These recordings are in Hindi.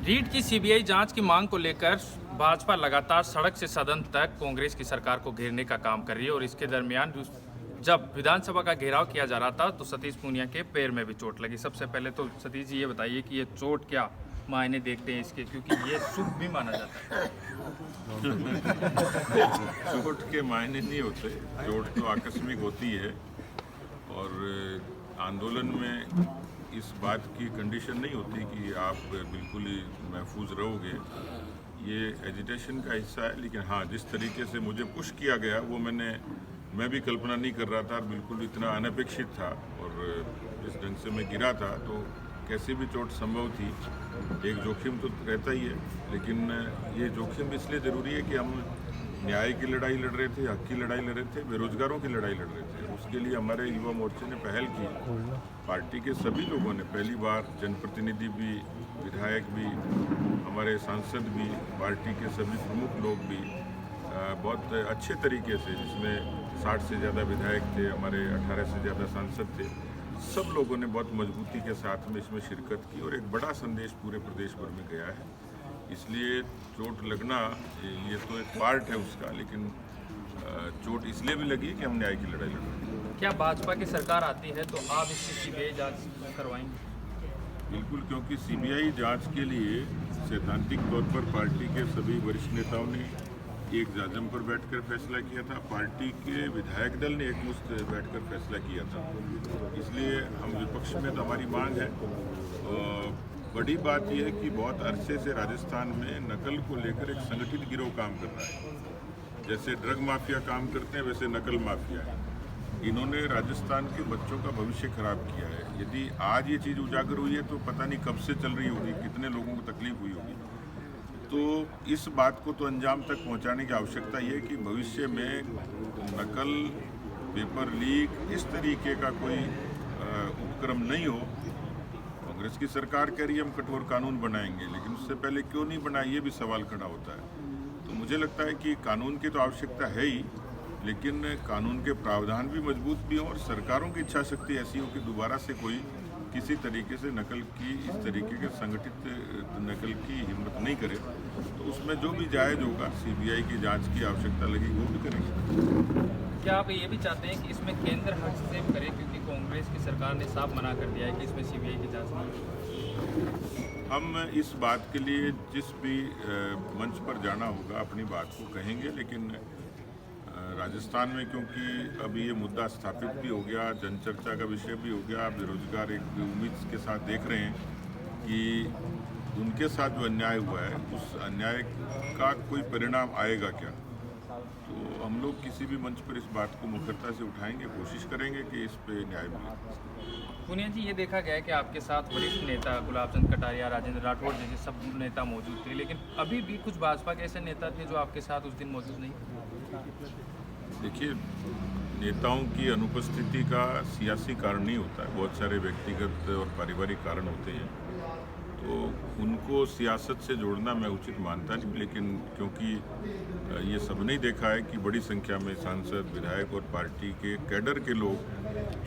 रीट की सीबीआई जांच की मांग को लेकर भाजपा लगातार सड़क से सदन तक कांग्रेस की सरकार को घेरने का काम कर रही है और इसके दरमियान जब विधानसभा का घेराव किया जा रहा था तो सतीश पूनिया के पैर में भी चोट लगी। सबसे पहले तो सतीश जी ये बताइए कि ये चोट क्या मायने देखते हैं इसके, क्योंकि ये शुभ भी माना जाता है। चोट के मायने नहीं होते, चोट तो आकस्मिक होती है और आंदोलन में इस बात की कंडीशन नहीं होती कि आप बिल्कुल ही महफूज रहोगे। ये एजिटेशन का हिस्सा है, लेकिन हाँ, जिस तरीके से मुझे पुश किया गया वो मैं भी कल्पना नहीं कर रहा था, बिल्कुल इतना अनपेक्षित था। और जिस ढंग से मैं गिरा था तो कैसी भी चोट संभव थी। एक जोखिम तो रहता ही है, लेकिन ये जोखिम इसलिए ज़रूरी है कि हम न्याय की लड़ाई लड़ रहे थे, हक की लड़ाई लड़ रहे थे, बेरोजगारों की लड़ाई लड़ रहे थे। उसके लिए हमारे युवा मोर्चे ने पहल की। पार्टी के सभी लोगों ने पहली बार, जनप्रतिनिधि भी, विधायक भी, हमारे सांसद भी, पार्टी के सभी प्रमुख लोग भी बहुत अच्छे तरीके से, जिसमें 60 से ज़्यादा विधायक थे, हमारे 18 से ज़्यादा सांसद थे, सब लोगों ने बहुत मजबूती के साथ में इसमें शिरकत की और एक बड़ा संदेश पूरे प्रदेश भर में गया है। इसलिए चोट लगना ये तो एक पार्ट है उसका, लेकिन चोट इसलिए भी लगी कि हम न्याय की लड़ाई लड़ रहे हैं। क्या भाजपा की सरकार आती है तो आप इसकी सीबीआई जांच करवाएंगे? बिल्कुल, क्योंकि सीबीआई जांच के लिए सैद्धांतिक तौर पर पार्टी के सभी वरिष्ठ नेताओं ने एक जाजम पर बैठकर फैसला किया था, पार्टी के विधायक दल ने एकमुश्त बैठकर फैसला किया था। इसलिए हम विपक्ष में तो हमारी मांग है। बड़ी बात यह है कि बहुत अरसे से राजस्थान में नकल को लेकर एक संगठित गिरोह काम कर रहा है। जैसे ड्रग माफिया काम करते हैं, वैसे नकल माफिया है। इन्होंने राजस्थान के बच्चों का भविष्य खराब किया है। यदि आज ये चीज़ उजागर हुई है तो पता नहीं कब से चल रही होगी, कितने लोगों को तकलीफ हुई होगी। तो इस बात को तो अंजाम तक पहुंचाने की आवश्यकता ये है कि भविष्य में नकल, पेपर लीक, इस तरीके का कोई उपक्रम नहीं हो। कांग्रेस की सरकार कह रही है हम कठोर कानून बनाएंगे, लेकिन उससे पहले क्यों नहीं बनाए, ये भी सवाल खड़ा होता है। तो मुझे लगता है कि कानून की तो आवश्यकता है ही, लेकिन कानून के प्रावधान भी मजबूत भी हों और सरकारों की इच्छा शक्ति ऐसी हो कि दोबारा से कोई किसी तरीके से नकल की, इस तरीके के संगठित नकल की हिम्मत नहीं करे। तो उसमें जो भी जायज़ होगा, सीबीआई की जांच की आवश्यकता लगेगी, वो भी करेंगे। क्या आप ये भी चाहते हैं कि इसमें केंद्र हस्तक्षेप करे, क्योंकि कांग्रेस की सरकार ने साफ मना कर दिया है कि इसमें सीबीआई की जांच नहीं? हम इस बात के लिए जिस भी मंच पर जाना होगा अपनी बात को कहेंगे, लेकिन राजस्थान में क्योंकि अभी ये मुद्दा स्थापित भी हो गया, जनचर्चा का विषय भी हो गया, बेरोजगार एक उम्मीद के साथ देख रहे हैं कि उनके साथ जो अन्याय हुआ है उस अन्याय का कोई परिणाम आएगा क्या। तो हम लोग किसी भी मंच पर इस बात को मुखरता से उठाएंगे, कोशिश करेंगे कि इस पे न्याय मिले। पूनिया जी, ये देखा गया है कि आपके साथ वरिष्ठ नेता गुलाब चंद कटारिया, राजेंद्र राठौड़ जैसे सब नेता मौजूद थे, लेकिन अभी भी कुछ भाजपा के ऐसे नेता थे जो आपके साथ उस दिन मौजूद नहीं थे। देखिए, नेताओं की अनुपस्थिति का सियासी कारण नहीं होता है, बहुत सारे व्यक्तिगत और पारिवारिक कारण होते हैं। तो उनको सियासत से जोड़ना मैं उचित मानता नहीं, लेकिन क्योंकि ये सब नहीं देखा है कि बड़ी संख्या में सांसद, विधायक और पार्टी के कैडर के लोग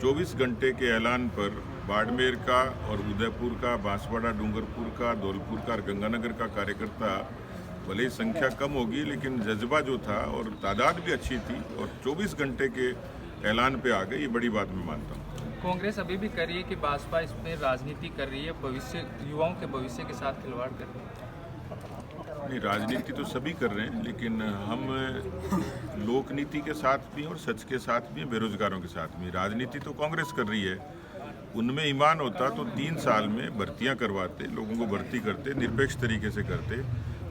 24 घंटे के ऐलान पर बाड़मेर का और उदयपुर का, बांसवाड़ा, डूंगरपुर का, धौलपुर का और गंगानगर का कार्यकर्ता, भले ही संख्या कम होगी लेकिन जज्बा जो था और तादाद भी अच्छी थी और 24 घंटे के ऐलान पे आ गए, ये बड़ी बात मैं मानता हूँ। कांग्रेस अभी भी कर रही है कि भाजपा इसमें राजनीति कर रही है, भविष्य, युवाओं के भविष्य के साथ खिलवाड़ कर रही है। नहीं, राजनीति तो सभी कर रहे हैं, लेकिन हम लोक नीति के साथ भी और सच के साथ भी, बेरोजगारों के साथ भी। राजनीति तो कांग्रेस कर रही है, उनमें ईमान होता तो 3 साल में भर्तियां करवाते, लोगों को भर्ती करते, निरपेक्ष तरीके से करते।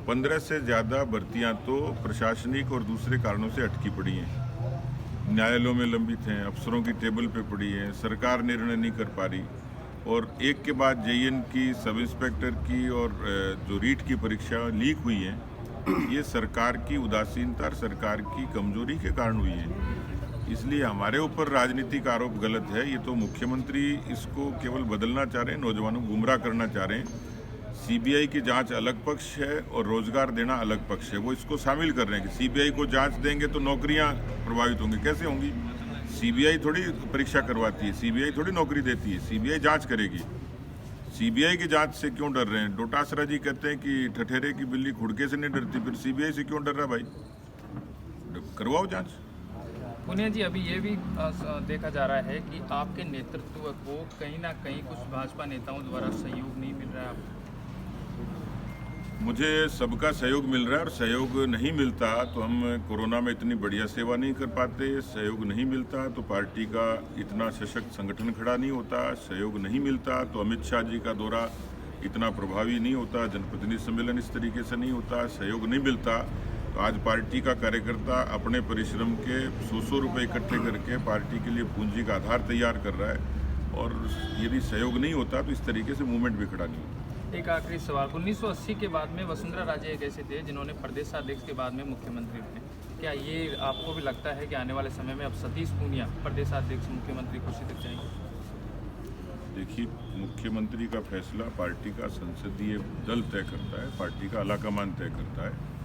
15 से ज़्यादा भर्तियां तो प्रशासनिक और दूसरे कारणों से अटकी पड़ी हैं, न्यायालयों में लंबित हैं, अफसरों की टेबल पे पड़ी हैं, सरकार निर्णय नहीं कर पा रही। और एक के बाद जेईएन की, सब इंस्पेक्टर की और जो रीट की परीक्षा लीक हुई हैं, ये सरकार की उदासीनता और सरकार की कमजोरी के कारण हुई है। इसलिए हमारे ऊपर राजनीतिक आरोप गलत है। ये तो मुख्यमंत्री इसको केवल बदलना चाह रहे हैं, नौजवानों को गुमराह करना चाह रहे हैं। सीबीआई की जांच अलग पक्ष है और रोजगार देना अलग पक्ष है। वो इसको शामिल कर रहे हैं कि सीबीआई को जांच देंगे तो नौकरियां प्रभावित होंगी। कैसे होंगी? सीबीआई थोड़ी परीक्षा करवाती है, सीबीआई थोड़ी नौकरी देती है, सीबीआई जांच करेगी। सीबीआई की जांच से क्यों डर रहे हैं? डोटासरा जी कहते हैं कि ठठेरे की बिल्ली खुड़के से नहीं डरती, फिर सीबीआई से क्यों डर रहा भाई? करवाओ जांच। पुनिया जी, अभी ये भी देखा जा रहा है कि आपके नेतृत्व को कहीं ना कहीं कुछ भाजपा नेताओं द्वारा सहयोग नहीं मिल रहा है आपको। मुझे सबका सहयोग मिल रहा है, और सहयोग नहीं मिलता तो हम कोरोना में इतनी बढ़िया सेवा नहीं कर पाते। सहयोग नहीं मिलता तो पार्टी का इतना सशक्त संगठन खड़ा नहीं होता। सहयोग नहीं मिलता तो अमित शाह जी का दौरा इतना प्रभावी नहीं होता, जनप्रतिनिधि सम्मेलन इस तरीके से नहीं होता। सहयोग नहीं मिलता तो आज पार्टी का कार्यकर्ता अपने परिश्रम के 100 रुपये इकट्ठे करके पार्टी के लिए पूंजी का आधार तैयार कर रहा है, और यदि सहयोग नहीं होता तो इस तरीके से मूवमेंट भी खड़ा नहीं होता। एक आखिरी सवाल, 1980 के बाद में वसुंधरा राजे एक ऐसे थे जिन्होंने प्रदेशाध्यक्ष के बाद में मुख्यमंत्री बने। क्या ये आपको भी लगता है कि आने वाले समय में अब सतीश पूनिया प्रदेशाध्यक्ष मुख्यमंत्री कुर्सी तक जाएंगे? देखिए, मुख्यमंत्री का फैसला पार्टी का संसदीय दल तय करता है, पार्टी का आलाकमान तय करता है।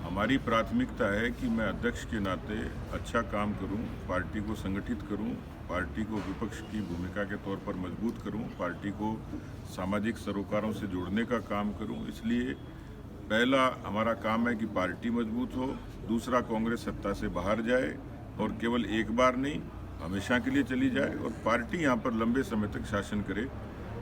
हमारी प्राथमिकता है कि मैं अध्यक्ष के नाते अच्छा काम करूं, पार्टी को संगठित करूं, पार्टी को विपक्ष की भूमिका के तौर पर मजबूत करूं, पार्टी को सामाजिक सरोकारों से जोड़ने का काम करूं। इसलिए पहला हमारा काम है कि पार्टी मजबूत हो, दूसरा कांग्रेस सत्ता से बाहर जाए, और केवल एक बार नहीं हमेशा के लिए चली जाए, और पार्टी यहाँ पर लंबे समय तक शासन करे।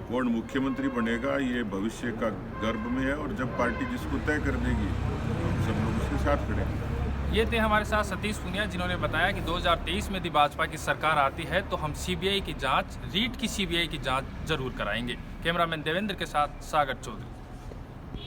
कौन मुख्यमंत्री बनेगा ये भविष्य का गर्भ में है, और जब पार्टी जिसको तय कर देगी हम सब लोग उसके साथ खड़े हैं। ये थे हमारे साथ सतीश पूनिया, जिन्होंने बताया कि 2023 में यदि भाजपा की सरकार आती है तो हम सीबीआई की जांच, रीट की सीबीआई की जांच जरूर कराएंगे। कैमरामैन देवेंद्र के साथ सागर चौधरी।